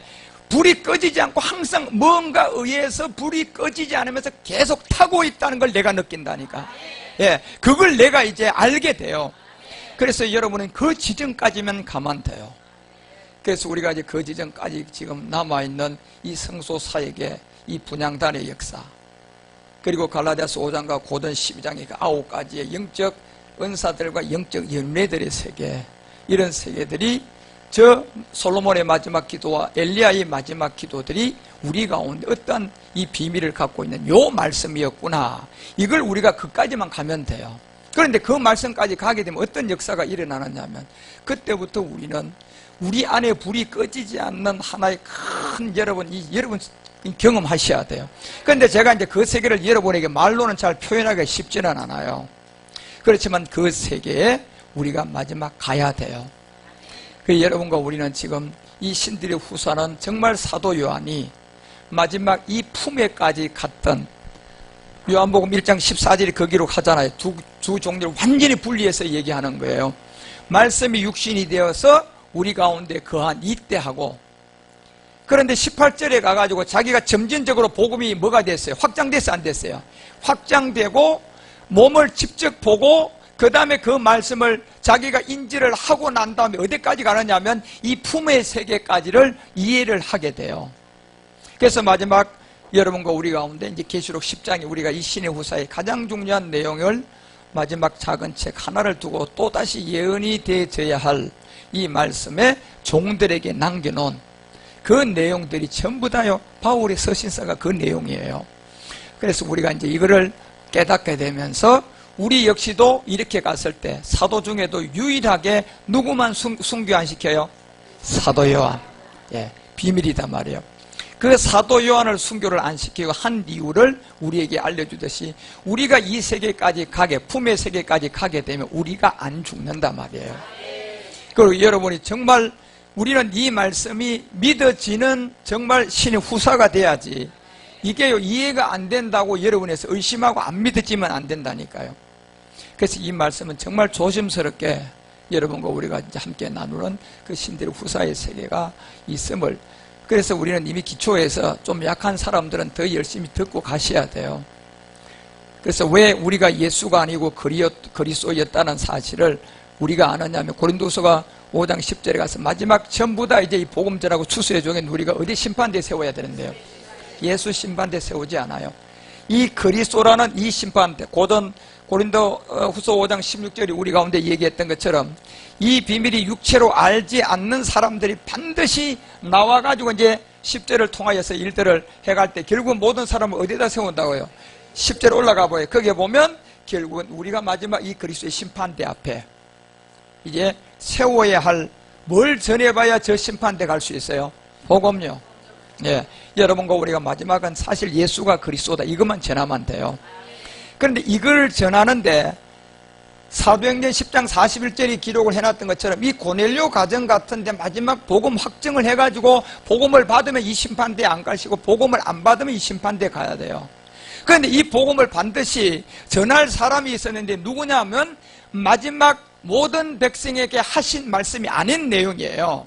불이 꺼지지 않고 항상 뭔가 의해서 불이 꺼지지 않으면서 계속 타고 있다는 걸 내가 느낀다니까. 예, 그걸 내가 이제 알게 돼요. 그래서 여러분은 그 지점까지만 가면 돼요. 그래서 우리가 이제 그 지점까지 지금 남아있는 이 성소사역의 이 분향단의 역사, 그리고 갈라디아서 5장과 고전 12장의 그 9가지의 영적 은사들과 영적 열매들의 세계, 이런 세계들이 저 솔로몬의 마지막 기도와 엘리야의 마지막 기도들이 우리 가운데 어떤 이 비밀을 갖고 있는 요 말씀이었구나, 이걸 우리가 그까지만 가면 돼요. 그런데 그 말씀까지 가게 되면 어떤 역사가 일어나느냐면, 그때부터 우리는 우리 안에 불이 꺼지지 않는 하나의 큰, 여러분 경험하셔야 돼요. 그런데 제가 이제 그 세계를 여러분에게 말로는 잘 표현하기가 쉽지는 않아요. 그렇지만 그 세계에 우리가 마지막 가야 돼요. 그 여러분과 우리는 지금 이 신들의 후사는 정말 사도 요한이 마지막 이 품에까지 갔던, 요한복음 1장 14절이 그 기록하잖아요. 두 종류를 완전히 분리해서 얘기하는 거예요. 말씀이 육신이 되어서 우리 가운데 거한 이때 하고, 그런데 18절에 가가지고 자기가 점진적으로 복음이 뭐가 됐어요? 확장됐어요? 안 됐어요? 확장되고 몸을 직접 보고 그 다음에 그 말씀을 자기가 인지를 하고 난 다음에 어디까지 가느냐면 이 품의 세계까지를 이해를 하게 돼요. 그래서 마지막 여러분과 우리 가운데 이제 계시록 10장에 우리가 이 신의 후사의 가장 중요한 내용을 마지막 작은 책 하나를 두고 또다시 예언이 되어져야 할 이 말씀에 종들에게 남겨놓은 그 내용들이 전부 다요, 바울의 서신서가 그 내용이에요. 그래서 우리가 이제 이거를 깨닫게 되면서 우리 역시도 이렇게 갔을 때 사도 중에도 유일하게 누구만 순교 안 시켜요? 사도 요한. 예, 비밀이단 말이에요. 그 사도 요한을 순교를 안 시키고 한 이유를 우리에게 알려주듯이, 우리가 이 세계까지 가게, 품의 세계까지 가게 되면 우리가 안 죽는단 말이에요. 그리고 여러분이 정말 우리는 이 말씀이 믿어지는 정말 신의 후사가 돼야지, 이게요, 이해가 안 된다고 여러분에서 의심하고 안 믿어지면 안 된다니까요. 그래서 이 말씀은 정말 조심스럽게 여러분과 우리가 이제 함께 나누는 그 신들의 후사의 세계가 있음을, 그래서 우리는 이미 기초에서 좀 약한 사람들은 더 열심히 듣고 가셔야 돼요. 그래서 왜 우리가 예수가 아니고 그리스도였다는 사실을 우리가 아느냐면, 고린도서가 5장 10절에 가서 마지막 전부 다 이제 이 복음 전하고 추수의 종인 우리가 어디 심판대에 세워야 되는데요, 예수 심판대에 세우지 않아요. 이 그리스도라는 이 심판대, 고린도 후서 5장 16절이 우리 가운데 얘기했던 것처럼 이 비밀이 육체로 알지 않는 사람들이 반드시 나와가지고 이제 10절을 통하여서 일들을 해갈 때 결국 모든 사람을 어디다 세운다고요? 10절 올라가 보여요. 거기에 보면 결국은 우리가 마지막 이 그리스도의 심판대 앞에 이제 세워야 할, 뭘 전해봐야 저 심판대 갈 수 있어요? 복음요. 예, 여러분과 우리가 마지막은 사실 예수가 그리스도다, 이것만 전하면 돼요. 그런데 이걸 전하는데 사도행전 10장 41절이 기록을 해놨던 것처럼 이 고넬료 가정 같은데 마지막 복음 확증을 해가지고 복음을 받으면 이 심판대에 안 가시고 복음을 안 받으면 이 심판대에 가야 돼요. 그런데 이 복음을 반드시 전할 사람이 있었는데 누구냐 하면 마지막 모든 백성에게 하신 말씀이 아닌 내용이에요.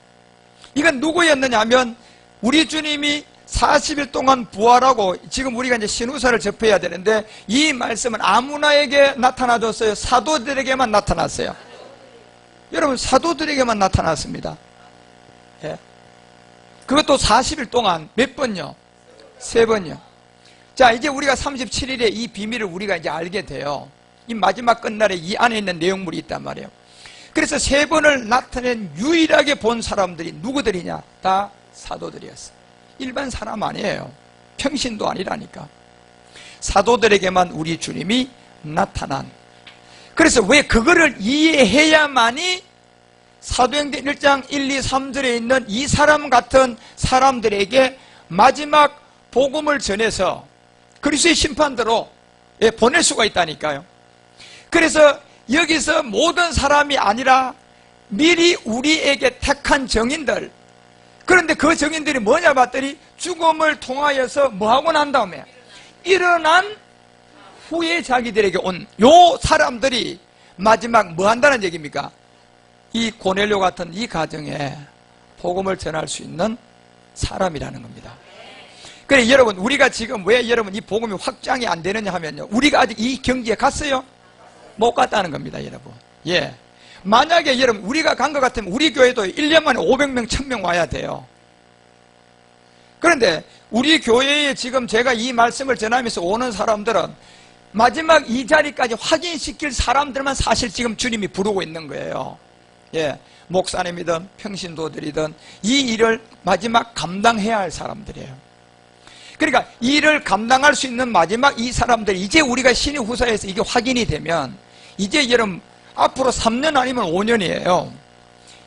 이건 누구였느냐 하면 우리 주님이 40일 동안 부활하고 지금 우리가 이제 신후사를 접해야 되는데 이 말씀은 아무나에게 나타나줬어요? 사도들에게만 나타났어요? 여러분, 사도들에게만 나타났습니다. 예. 그것도 40일 동안 몇 번요? 3번요. 자, 이제 우리가 37일에 이 비밀을 우리가 이제 알게 돼요. 이 마지막 끝날에 이 안에 있는 내용물이 있단 말이에요. 그래서 3번을 나타낸 유일하게 본 사람들이 누구들이냐? 다 사도들이었어. 일반 사람 아니에요. 평신도 아니라니까. 사도들에게만 우리 주님이 나타난. 그래서 왜 그거를 이해해야만이 사도행전 1장 1, 2, 3절에 있는 이 사람 같은 사람들에게 마지막 복음을 전해서 그리스도의 심판대로 보낼 수가 있다니까요. 그래서 여기서 모든 사람이 아니라 미리 우리에게 택한 정인들, 그런데 그 정인들이 뭐냐 봤더니 죽음을 통하여서 뭐하고 난 다음에 일어난 후에 자기들에게 온 요 사람들이 마지막 뭐 한다는 얘기입니까? 이 고넬료 같은 이 가정에 복음을 전할 수 있는 사람이라는 겁니다. 그래 여러분, 우리가 지금 왜 여러분 이 복음이 확장이 안 되느냐 하면요, 우리가 아직 이 경지에 갔어요? 못 갔다는 겁니다, 여러분. 예. 만약에 여러분 우리가 간 것 같으면 우리 교회도 1년 만에 500명, 1000명 와야 돼요. 그런데 우리 교회에 지금 제가 이 말씀을 전하면서 오는 사람들은 마지막 이 자리까지 확인시킬 사람들만 사실 지금 주님이 부르고 있는 거예요. 예. 목사님이든 평신도들이든 이 일을 마지막 감당해야 할 사람들이에요. 그러니까 이 일을 감당할 수 있는 마지막 이 사람들이 이제 우리가 신의 후사에서 이게 확인이 되면 이제 여러분 앞으로 3년 아니면 5년이에요.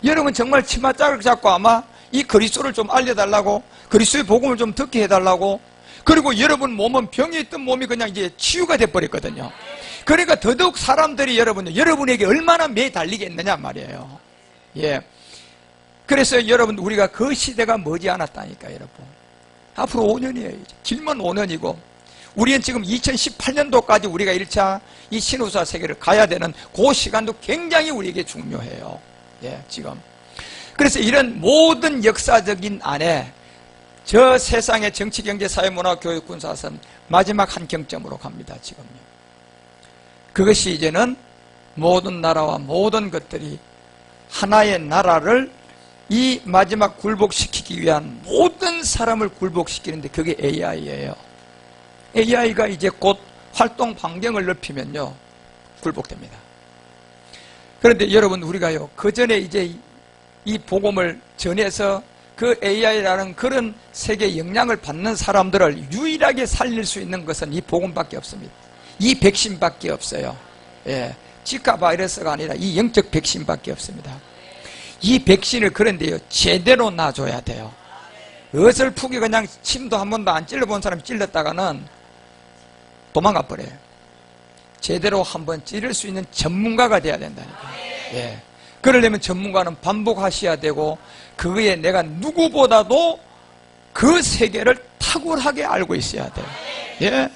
여러분 정말 치맛자를 잡고 아마 이 그리스도를 좀 알려달라고, 그리스도의 복음을 좀 듣게 해달라고, 그리고 여러분 몸은 병이 있던 몸이 그냥 이제 치유가 돼버렸거든요. 그러니까 더더욱 사람들이 여러분에게 얼마나 매달리겠느냐 말이에요. 예. 그래서 여러분 우리가 그 시대가 머지않았다니까 여러분. 앞으로 5년이에요. 길면 5년이고 우리는 지금 2018년도까지 우리가 1차 이 신후사 세계를 가야 되는 그 시간도 굉장히 우리에게 중요해요. 예, 지금. 그래서 이런 모든 역사적인 안에 저 세상의 정치, 경제, 사회, 문화, 교육, 군사선 마지막 한 경점으로 갑니다. 지금요. 그것이 이제는 모든 나라와 모든 것들이 하나의 나라를 이 마지막 굴복시키기 위한 모든 사람을 굴복시키는데 그게 AI예요. AI가 이제 곧 활동 반경을 넓히면요 굴복됩니다. 그런데 여러분 우리가요 그 전에 이제 이 복음을 전해서 그 AI라는 그런 세계의 영향을 받는 사람들을 유일하게 살릴 수 있는 것은 이 복음밖에 없습니다. 이 백신밖에 없어요. 예, 지카 바이러스가 아니라 이 영적 백신밖에 없습니다. 이 백신을 그런데요 제대로 놔줘야 돼요. 어설프게 그냥 침도 한 번도 안 찔러본 사람이 찔렀다가는 도망가 버려요. 제대로 한번 찌를 수 있는 전문가가 돼야 된다니까. 예. 그러려면 전문가는 반복하셔야 되고 그거에 내가 누구보다도 그 세계를 탁월하게 알고 있어야 돼요. 예.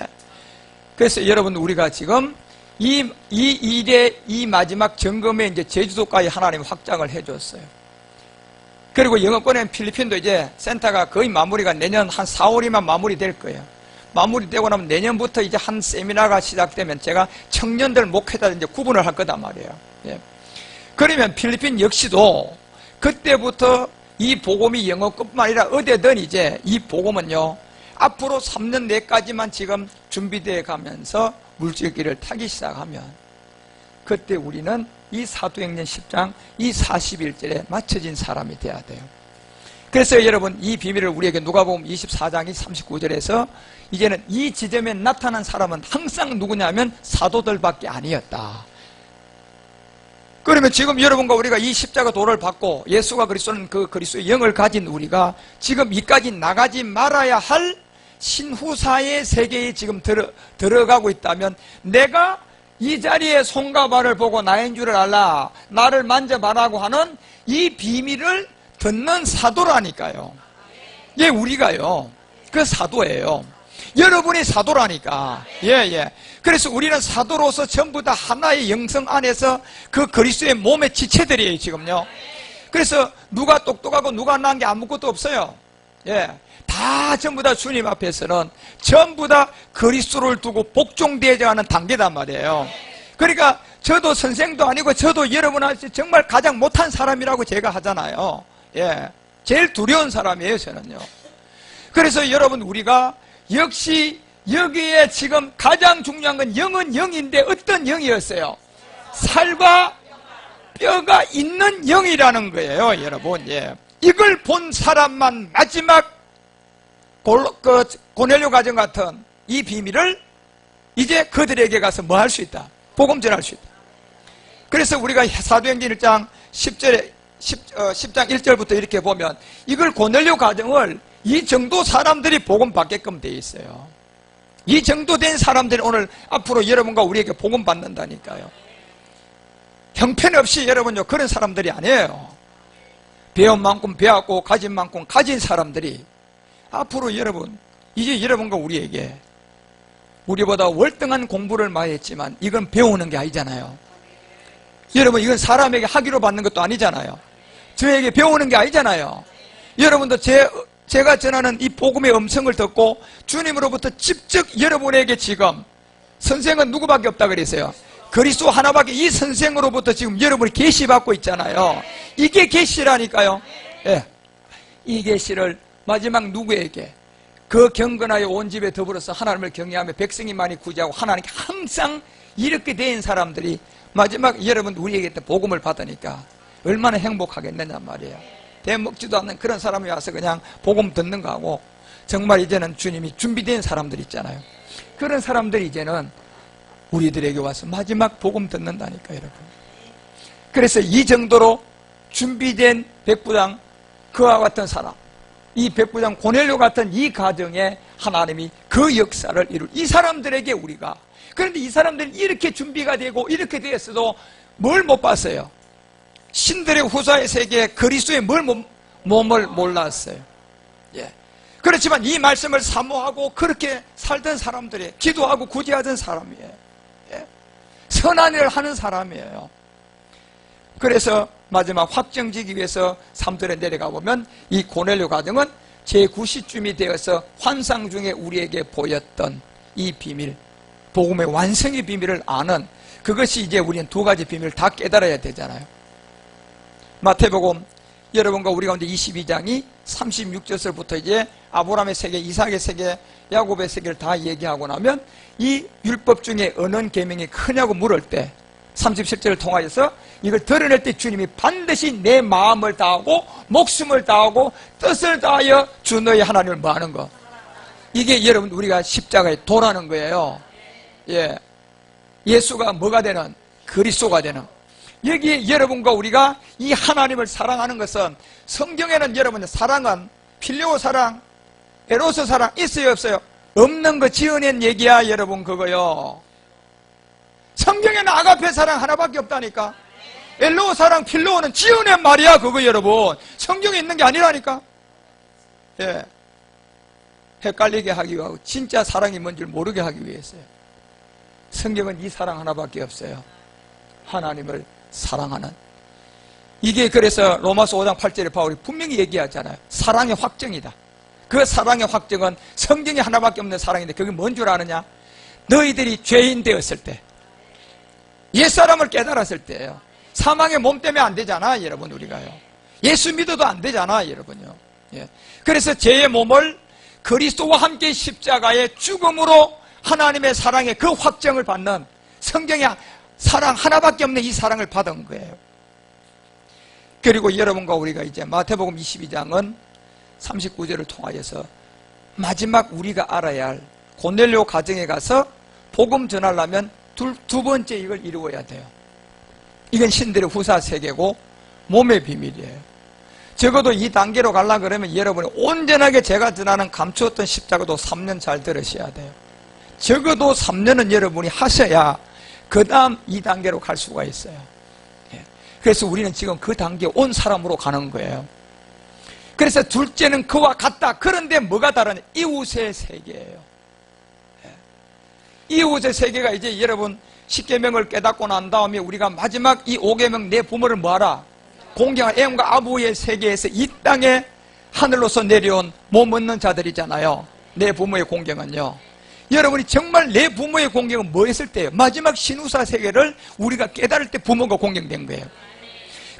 그래서 여러분 우리가 지금 이 일의 이 마지막 점검에 이제 제주도까지 하나님이 확장을 해줬어요. 그리고 영어권엔 필리핀도 이제 센터가 거의 마무리가 내년 한 4, 5월이면 마무리될 거예요. 마무리되고 나면 내년부터 이제 한 세미나가 시작되면 제가 청년들 목회자 이제 구분을 할 거단 말이에요. 예. 그러면 필리핀 역시도 그때부터 이 복음이 영어뿐만 아니라 어디든 이제 이 복음은요 앞으로 3년 내까지만 지금 준비되어 가면서 물질기를 타기 시작하면 그때 우리는 이 사도행전 10장 이 41절에 맞춰진 사람이 돼야 돼요. 그래서 여러분 이 비밀을 우리에게 누가복음 24장 39절에서 이제는 이 지점에 나타난 사람은 항상 누구냐면 사도들밖에 아니었다. 그러면 지금 여러분과 우리가 이 십자가 도를 받고 예수가 그리스도는 그 그리스도의 영을 가진 우리가 지금 이까지 나가지 말아야 할 신후사의 세계에 지금 들어가고 있다면 내가 이 자리에 손과 발을 보고 나인 줄을 알라 나를 만져봐라고 하는 이 비밀을 듣는 사도라니까요. 예, 우리가요 그 사도예요. 여러분이 사도라니까. 예. 그래서 우리는 사도로서 전부 다 하나의 영성 안에서 그 그리스도의 몸의 지체들이에요 지금요. 그래서 누가 똑똑하고 누가 난 게 아무것도 없어요. 예, 다 전부 다 주님 앞에서는 전부 다 그리스도를 두고 복종되어야 하는 단계단 말이에요. 그러니까 저도 선생도 아니고 저도 여러분한테 정말 가장 못한 사람이라고 제가 하잖아요. 예, 제일 두려운 사람이에요, 저는요. 그래서 여러분, 우리가 역시 여기에 지금 가장 중요한 건 영은 영인데 어떤 영이었어요? 살과 뼈가 있는 영이라는 거예요, 여러분. 예. 이걸 본 사람만 마지막 고넬료 가정 같은 이 비밀을 이제 그들에게 가서 뭐 할 수 있다? 복음 전할 수 있다. 그래서 우리가 사도행전 1장 10장 1절부터 이렇게 보면 이걸 고넬료 가정을 이 정도 사람들이 복음 받게끔 되어 있어요. 이 정도 된 사람들이 오늘 앞으로 여러분과 우리에게 복음 받는다니까요. 형편없이 여러분요, 그런 사람들이 아니에요. 배운 만큼 배웠고 가진 만큼 가진 사람들이 앞으로 여러분, 이제 여러분과 우리에게 우리보다 월등한 공부를 많이 했지만 이건 배우는 게 아니잖아요. 여러분, 이건 사람에게 학위로 받는 것도 아니잖아요. 저에게 배우는 게 아니잖아요. 여러분도 제가 전하는 이 복음의 음성을 듣고 주님으로부터 직접 여러분에게 지금 선생은 누구밖에 없다 그랬어요. 그리스도 하나밖에, 이 선생으로부터 지금 여러분이 계시받고 있잖아요. 이게 계시라니까요. 예. 이 계시를 마지막 누구에게? 그 경건하여 온 집에 더불어서 하나님을 경외하며 백성이 많이 구제하고 하나님께 항상 이렇게 된 사람들이 마지막 여러분 우리에게 복음을 받으니까 얼마나 행복하겠느냐 말이에요. 대먹지도 않는 그런 사람이 와서 그냥 복음 듣는 거하고 정말 이제는 주님이 준비된 사람들 있잖아요. 그런 사람들이 이제는 우리들에게 와서 마지막 복음 듣는다니까, 여러분. 그래서 이 정도로 준비된 백부장, 그와 같은 사람, 이 백부장 고넬료 같은 이 가정에 하나님이 그 역사를 이룰, 이 사람들에게 우리가, 그런데 이 사람들이 이렇게 준비가 되고 이렇게 되었어도 뭘 못 봤어요? 신들의 후사의 세계에 그리스도의 몸을 몰랐어요. 예. 그렇지만 이 말씀을 사모하고 그렇게 살던 사람들이, 기도하고 구제하던 사람이에요. 예. 선한 일을 하는 사람이에요. 그래서 마지막 확정지기 위해서 3절에 내려가 보면 이 고넬료 가정은 제9시쯤이 되어서 환상 중에 우리에게 보였던 이 비밀, 복음의 완성의 비밀을 아는, 그것이 이제 우리는 두 가지 비밀을 다 깨달아야 되잖아요. 마태복음 여러분과 우리 가운데 22장이 36절부터 이제 아브라함의 세계, 이삭의 세계, 야곱의 세계를 다 얘기하고 나면 이 율법 중에 어느 계명이 크냐고 물을 때 37절을 통하여서 이걸 드러낼 때 주님이 반드시 내 마음을 다하고 목숨을 다하고 뜻을 다하여 주 너희 하나님을 뭐하는 거, 이게 여러분 우리가 십자가에 도라는 거예요. 예, 예수가 뭐가 되는? 그리스도가 되는. 여기에 여러분과 우리가 이 하나님을 사랑하는 것은, 성경에는 여러분 사랑은 필요 사랑, 에로스 사랑 있어요 없어요? 없는 거 지어낸 얘기야 여러분. 그거요, 성경에는 아가페 사랑 하나밖에 없다니까. 엘로우 사랑, 필로우는 지어낸 말이야 그거 여러분. 성경에 있는 게 아니라니까. 예, 헷갈리게 하기 위하고 진짜 사랑이 뭔지 모르게 하기 위해서요. 성경은 이 사랑 하나밖에 없어요. 하나님을 사랑하는. 이게 그래서 로마서 5장 8절에 바울이 분명히 얘기하잖아요. 사랑의 확정이다. 그 사랑의 확정은 성경에 하나밖에 없는 사랑인데 그게 뭔 줄 아느냐? 너희들이 죄인 되었을 때, 옛사람을 깨달았을 때예요. 사망의 몸 때문에 안 되잖아 여러분. 우리가요, 예수 믿어도 안 되잖아 여러분요. 예. 그래서 죄의 몸을 그리스도와 함께 십자가의 죽음으로 하나님의 사랑의 그 확정을 받는, 성경에 사랑 하나밖에 없는 이 사랑을 받은 거예요. 그리고 여러분과 우리가 이제 마태복음 22장은 39절을 통하여서 마지막 우리가 알아야 할, 고넬료 가정에 가서 복음 전하려면 두 번째 이걸 이루어야 돼요. 이건 신들의 후사 세계고 몸의 비밀이에요. 적어도 이 단계로 가려고 그러면 여러분이 온전하게 제가 전하는 감추었던 십자가도 3년 잘 들으셔야 돼요. 적어도 3년은 여러분이 하셔야 그 다음 이 단계로 갈 수가 있어요. 예. 그래서 우리는 지금 그 단계에 온 사람으로 가는 거예요. 그래서 둘째는 그와 같다. 그런데 뭐가 다르냐? 이웃의 세계예요. 예. 이웃의 세계가 이제 여러분 10계명을 깨닫고 난 다음에 우리가 마지막 이 5계명, 내 부모를 뭐하라? 공경할 애음과 아부의 세계에서 이 땅에 하늘로서 내려온 몸 없는 자들이잖아요. 내 부모의 공경은요, 여러분이 정말 내 부모의 공경은 뭐 했을 때예요? 마지막 신우사 세계를 우리가 깨달을 때 부모가 공경된 거예요.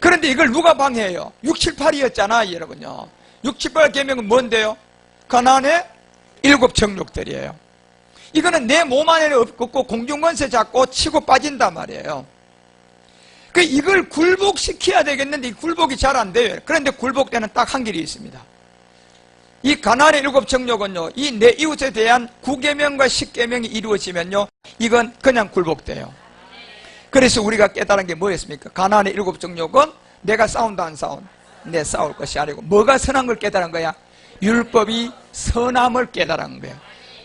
그런데 이걸 누가 방해해요? 6, 7, 8이었잖아, 여러분요. 6, 7, 8 계명은 뭔데요? 가나안의 7 정욕들이에요. 이거는 내 몸 안에는 없고 공중권세 잡고 치고 빠진단 말이에요. 이걸 굴복시켜야 되겠는데 이 굴복이 잘 안 돼요. 그런데 굴복되는 딱 한 길이 있습니다. 이 가나안의 7 정욕은요, 이 내 이웃에 대한 9계명과 10계명이 이루어지면요, 이건 그냥 굴복돼요. 그래서 우리가 깨달은 게 뭐였습니까? 가나안의 7 정욕은 내가 싸운다 안 싸운? 내 싸울 것이 아니고 뭐가 선한 걸 깨달은 거야? 율법이 선함을 깨달은 거예요.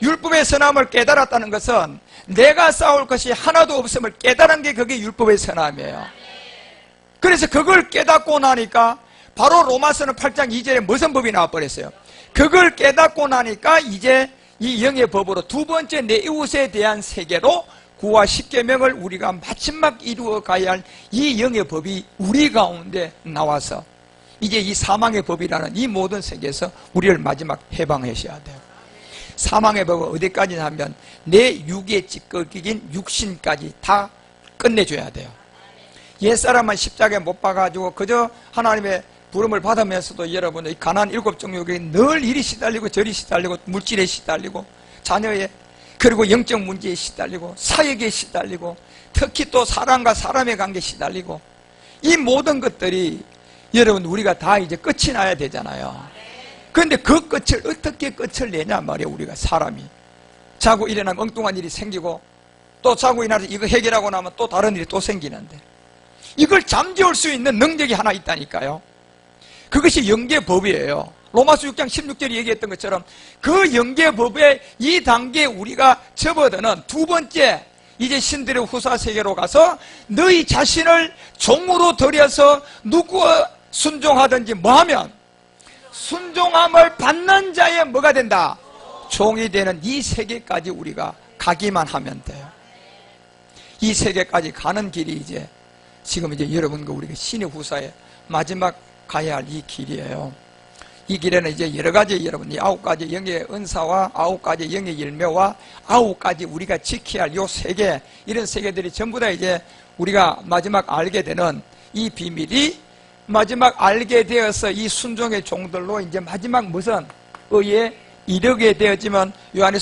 율법의 선함을 깨달았다는 것은 내가 싸울 것이 하나도 없음을 깨달은 게 그게 율법의 선함이에요. 그래서 그걸 깨닫고 나니까 바로 로마서는 8장 2절에 무슨 법이 나와버렸어요? 그걸 깨닫고 나니까 이제 이 영의 법으로 두 번째 내 이웃에 대한 세계로 9와 10계명을 우리가 마지막 이루어 가야 할 이 영의 법이 우리 가운데 나와서 이제 이 사망의 법이라는 이 모든 세계에서 우리를 마지막 해방하셔야 돼요. 사망의 법은 어디까지 하면 내 육의 찌꺼기인 육신까지 다 끝내줘야 돼요. 옛사람은 십자가에 못 박아가지고 그저 하나님의 부름을 받으면서도 여러분, 이 가난한 7 정욕에 늘 이리 시달리고 저리 시달리고 물질에 시달리고 자녀에, 그리고 영적 문제에 시달리고 사역에 시달리고 특히 또 사람과 사람의 관계에 시달리고 이 모든 것들이 여러분 우리가 다 이제 끝이 나야 되잖아요. 그런데 그 끝을 어떻게 끝을 내냐 말이에요. 우리가 사람이 자고 일어나면 엉뚱한 일이 생기고 또 자고 일어나서 이거 해결하고 나면 또 다른 일이 또 생기는데 이걸 잠재울 수 있는 능력이 하나 있다니까요. 그것이 영계법이에요. 로마서 6장 16절이 얘기했던 것처럼 그 영계법의 이 단계에 우리가 접어드는 두 번째 이제 신들의 후사 세계로 가서 너희 자신을 종으로 들여서 누구와 순종하든지 뭐하면 순종함을 받는 자의 뭐가 된다? 종이 되는 이 세계까지 우리가 가기만 하면 돼요. 이 세계까지 가는 길이 이제 지금 이제 여러분과 우리가 신의 후사에 마지막 가야 할 이 길이에요. 이 길에는 이제 여러 가지 여러분, 이 9가지 영의 은사와 9가지 영의 열매와 9가지 우리가 지켜야 할 요 세계, 이런 세계들이 전부 다 이제 우리가 마지막 알게 되는 이 비밀이 마지막 알게 되어서 이 순종의 종들로 이제 마지막 무슨 의에 이르게 되었지만 요 안에